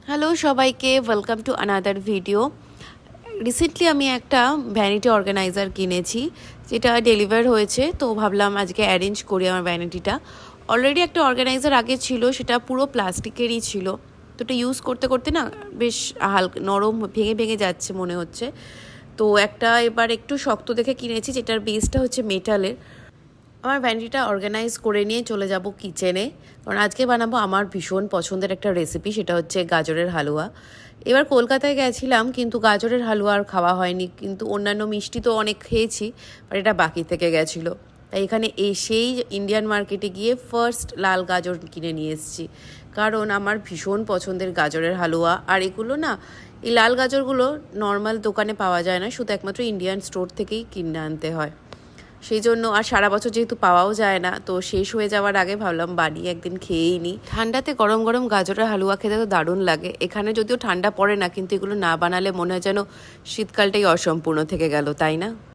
Hello সবাইকে, welcome to another video. Recently আমি একটা ভ্যানিটি অর্গানাইজার কিনেছি, যেটা ডেলিভার হয়েছে। তো ভাবলাম আজকে অ্যারেঞ্জ করি আমার ভ্যানিটিটা। অলরেডি একটা অর্গানাইজার আগে ছিল, সেটা পুরো প্লাস্টিকেরই ছিল। তো এটা ইউজ করতে করতে না বেশ হালকা নরম ভেঙে ভেঙে যাচ্ছে মনে হচ্ছে। তো একটা এবার একটু শক্ত দেখে কিনেছি, যেটার বেসটা হচ্ছে মেটালের। আমার ভ্যানিটিটা অর্গানাইজ করে নিয়ে চলে যাব কিচেনে, কারণ আজকে বানাবো আমার ভীষণ পছন্দের একটা রেসিপি, সেটা হচ্ছে গাজরের হালুয়া। এবার কলকাতায় গেছিলাম, কিন্তু গাজরের হালুয়া আর খাওয়া হয়নি, কিন্তু অন্যান্য মিষ্টি তো অনেক খেয়েছি, আর এটা বাকি থেকে গেছিলো। তাই এখানে এসেই ইন্ডিয়ান মার্কেটে গিয়ে ফার্স্ট লাল গাজর কিনে নিয়ে এসেছি, কারণ আমার ভীষণ পছন্দের গাজরের হালুয়া। আর এগুলো না, এই লাল গাজরগুলো নর্মাল দোকানে পাওয়া যায় না, শুধু একমাত্র ইন্ডিয়ান স্টোর থেকেই কিনে আনতে হয়। সেই জন্য আর সারা বছর যেহেতু পাওয়াও যায় না, তো শেষ হয়ে যাওয়ার আগে ভাবলাম বানিয়ে একদিন খেয়েই নিই। ঠান্ডাতে গরম গরম গাজরের হালুয়া খেতে তো দারুণ লাগে। এখানে যদিও ঠান্ডা পড়ে না, কিন্তু এগুলো না বানালে মনে হয় যেন শীতকালটাই অসম্পূর্ণ থেকে গেল, তাই না?